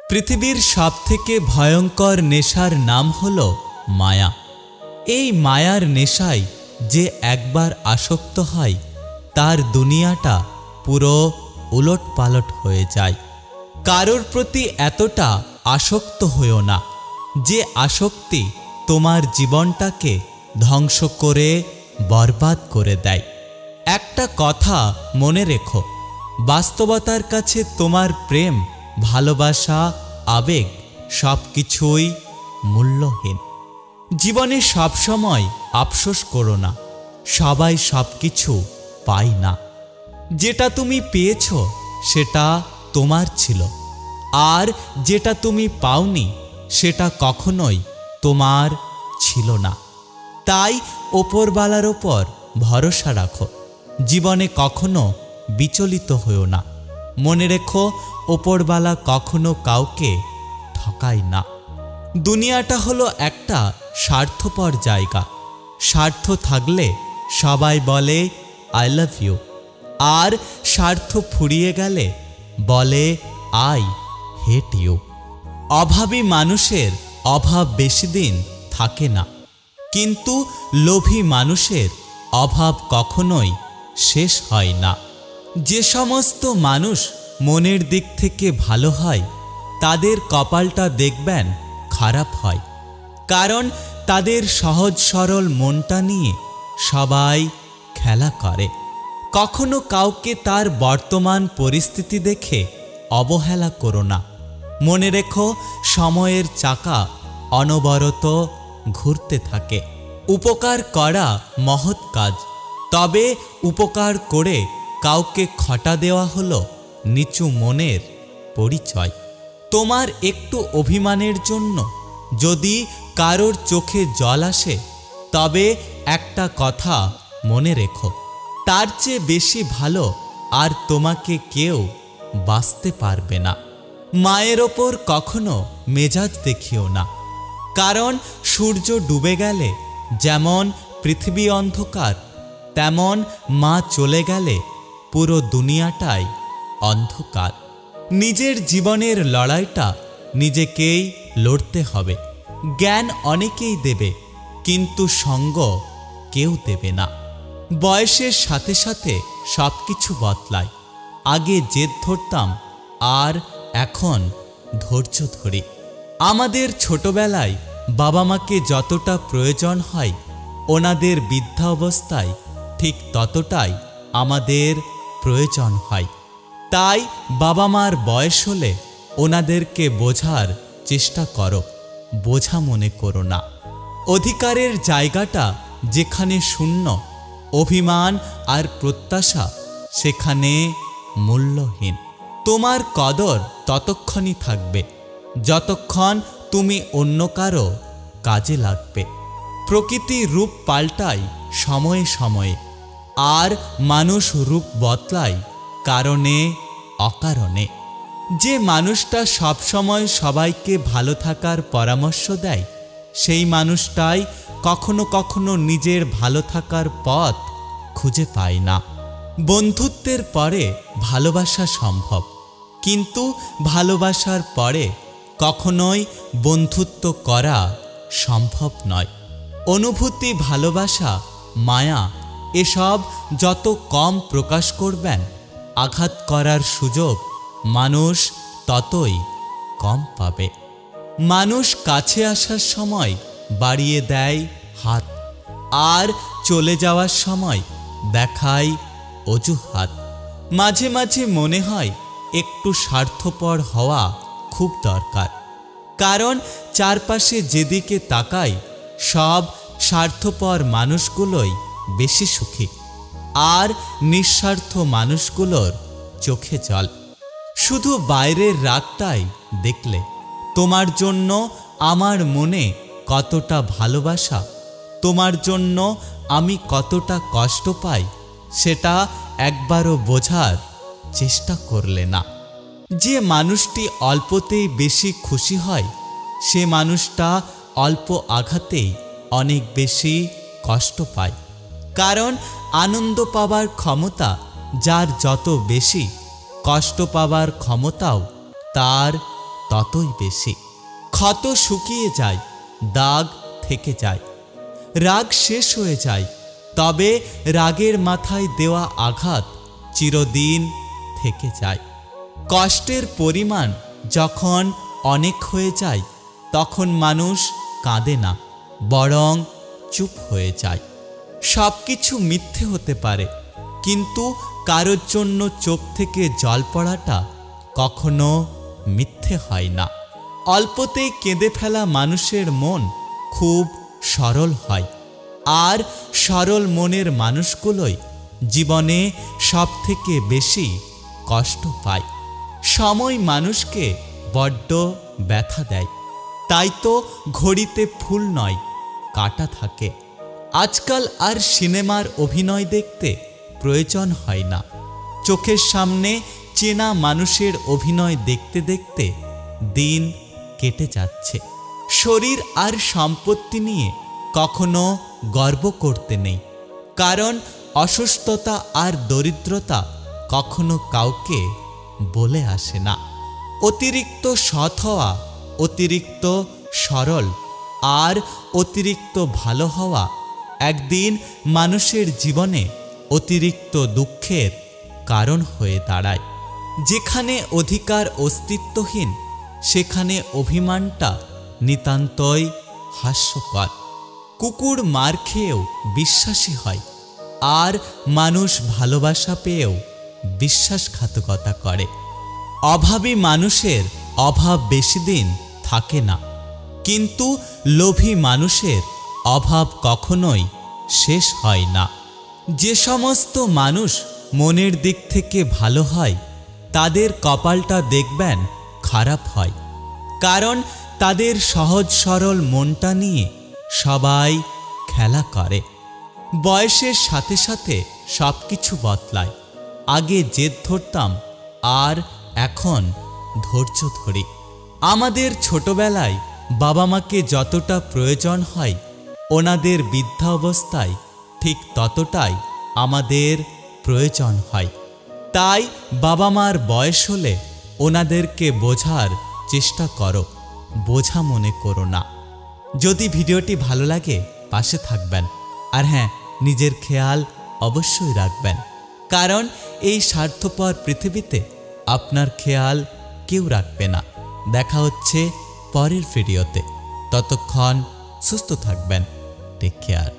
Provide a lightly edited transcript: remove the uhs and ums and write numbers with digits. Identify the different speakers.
Speaker 1: পৃথিবীর সবথেকে ভয়ঙ্কর নেশার নাম হলো মায়া। এই মায়ার নেশায় যে একবার আসক্ত হয় তার দুনিয়াটা পুরো উলটপালট হয়ে যায়। কারোর প্রতি এতটা আসক্ত হইও না যে আসক্তি তোমার জীবনটাকে ধ্বংস করে বরবাদ করে দেয়। একটা কথা মনে রেখো, বাস্তবতার কাছে তোমার প্রেম, ভালোবাসা, আবেগ সবকিছুই মূল্যহীন। জীবনে সবসময় আফসোস করো না, সবাই সবকিছু পায় না। যেটা তুমি পেয়েছ সেটা তোমার ছিল, আর যেটা তুমি পাওনি সেটা কখনোই তোমার ছিল না। তাই ওপরওয়ালার ওপর ভরসা রাখো, জীবনে কখনো বিচলিত হও না। মনে রেখো, ওপরওয়ালা কখনো কাউকে ঠকায় না। দুনিয়াটা হলো একটা স্বার্থপর জায়গা। স্বার্থ থাকলে সবাই বলে আই লাভ ইউ, আর স্বার্থ ফুরিয়ে গেলে বলে আই হেট ইউ। অভাবী মানুষের অভাব বেশি দিন থাকে না, কিন্তু লোভী মানুষের অভাব কখনোই শেষ হয় না। যে সমস্ত মানুষ মনের দিক থেকে ভালো হয় তাদের কপালটা দেখবেন খারাপ হয়, কারণ তাদের সহজ সরল মনটা নিয়ে সবাই খেলা করে। কখনো কাউকে তার বর্তমান পরিস্থিতি দেখে অবহেলা করো না। মনে রেখো, সময়ের চাকা অনবরত ঘুরতে থাকে। উপকার করা মহৎ কাজ, তবে উপকার করে কাউকে খটা দেওয়া হলো নিচু মনের পরিচয়। তোমার একটু অভিমানের জন্য যদি কারোর চোখে জল আসে, তবে একটা কথা মনে রেখো, তার চেয়ে বেশি ভালো আর তোমাকে কেউ বাঁচতে পারবে না। মায়ের ওপর কখনো মেজাজ দেখিও না, কারণ সূর্য ডুবে গেলে যেমন পৃথিবী অন্ধকার, তেমন মা চলে গেলে পুরো দুনিয়াটাই অন্ধকার। নিজের জীবনের লড়াইটা নিজেকেই লড়তে হবে। জ্ঞান অনেকেই দেবে, কিন্তু সঙ্গ কেউ দেবে না। বয়সের সাথে সাথে সবকিছু বদলায়। আগে জেদ ধরতাম, আর এখন ধৈর্য ধরি। আমাদের ছোটবেলায় বাবা মাকে যতটা প্রয়োজন হয়, ওনাদের বৃদ্ধা অবস্থায় ঠিক ততটাই আমাদের প্রয়োজন হয়। তাই বাবা মার বয়স হলে ওনাদেরকে বোঝার চেষ্টা করো, বোঝা মনে করো না। অধিকারের জায়গাটা যেখানে শূন্য, অভিমান আর প্রত্যাশা সেখানে মূল্যহীন। তোমার কদর ততক্ষণই থাকবে যতক্ষণ তুমি অন্য কারো কাজে লাগবে। প্রকৃতি রূপ পাল্টায় সময়ে সময়ে, আর মানুষ রূপ বদলায় কারণে অকারণে। যে মানুষটা সবসময় সবাইকে ভালো থাকার পরামর্শ দেয়, সেই মানুষটাই কখনো কখনো নিজের ভালো থাকার পথ খুঁজে পায় না। বন্ধুত্বের পরে ভালোবাসা সম্ভব, কিন্তু ভালোবাসার পরে কখনোই বন্ধুত্ব করা সম্ভব নয়। অনুভূতি, ভালোবাসা, মায়া এসব যত কম প্রকাশ করবেন, আঘাত করার সুযোগ মানুষ ততই কম পাবে। মানুষ কাছে আসার সময় বাড়িয়ে দেয় হাত, আর চলে যাওয়ার সময় দেখায় অজুহাত। মাঝে মাঝে মনে হয় একটু স্বার্থপর হওয়া খুব দরকার, কারণ চারপাশে যেদিকে তাকাই সব স্বার্থপর মানুষগুলোই বেশি সুখী, আর নিঃস্বার্থ মানুষগুলোর চোখে জল। শুধু বাইরের রাগটাই দেখলে তোমার জন্য আমার মনে কতটা ভালোবাসা, তোমার জন্য আমি কতটা কষ্ট পাই, সেটা একবারও বোঝার চেষ্টা করলে না। যে মানুষটি অল্পতেই বেশি খুশি হয়, সে মানুষটা অল্প আঘাতেই অনেক বেশি কষ্ট পায়। কারণ আনন্দ পাবার ক্ষমতা যার যত বেশি, কষ্ট পাবার ক্ষমতাও তার ততই বেশি। ক্ষত শুকিয়ে যায়, দাগ থেকে যায়, রাগ শেষ হয়ে যায়, তবে রাগের মাথায় দেওয়া আঘাত চিরদিন থেকে যায়। কষ্টের পরিমাণ যখন অনেক হয়ে যায় তখন মানুষ কাঁদে না, বরং চুপ হয়ে যায়। সব কিছু মিথ্যে হতে পারে, কিন্তু কারোর জন্য চোখ থেকে জল পড়াটা কখনো মিথ্যে হয় না। অল্পতেই কেঁদে ফেলা মানুষের মন খুব সরল হয়, আর সরল মনের মানুষগুলোই জীবনে সব থেকে বেশি কষ্ট পায়। সময় মানুষকে বড্ড ব্যথা দেয়, তাই তো ঘড়িতে ফুল নয়, কাঁটা থাকে। আজকাল আর সিনেমার অভিনয় দেখতে প্রয়োজন হয় না, চোখের সামনে চেনা মানুষের অভিনয় দেখতে দেখতে দিন কেটে যাচ্ছে। শরীর আর সম্পত্তি নিয়ে কখনো গর্ব করতে নেই, কারণ অসুস্থতা আর দরিদ্রতা কখনো কাউকে বলে আসে না। অতিরিক্ত সৎ হওয়া, অতিরিক্ত সরল আর অতিরিক্ত ভালো হওয়া একদিন মানুষের জীবনে অতিরিক্ত দুঃখের কারণ হয়ে দাঁড়ায়। যেখানে অধিকার অস্তিত্বহীন, সেখানে অভিমানটা নিতান্তই হাস্যকর। কুকুর মার খেয়েও বিশ্বাসী হয়, আর মানুষ ভালোবাসা পেয়েও বিশ্বাসঘাতকতা করে। অভাবী মানুষের অভাব বেশি দিন থাকে না, কিন্তু লোভী মানুষের অভাব কখনোই শেষ হয় না। যে সমস্ত মানুষ মনের দিক থেকে ভালো হয় তাদের কপালটা দেখবেন খারাপ হয়, কারণ তাদের সহজ সরল মনটা নিয়ে সবাই খেলা করে। বয়সের সাথে সাথে সব কিছু বদলায়। আগে জেদ ধরতাম, আর এখন ধৈর্য ধরি। আমাদের ছোটবেলায় বাবা মাকে যতটা প্রয়োজন হয়, ওনাদের বৃদ্ধাবস্থায় ঠিক ততটাই আমাদের প্রয়োজন হয়। তাই বাবা মার বয়স হলে ওনাদেরকে বোঝার চেষ্টা করো, বোঝা মনে করো না। যদি ভিডিওটি ভালো লাগে পাশে থাকবেন, আর হ্যাঁ, নিজের খেয়াল অবশ্যই রাখবেন, কারণ এই স্বার্থপর পৃথিবীতে আপনার খেয়াল কেউ রাখবে না। দেখা হচ্ছে পরের ভিডিওতে, ততক্ষণ সুস্থ থাকবেন। Take care.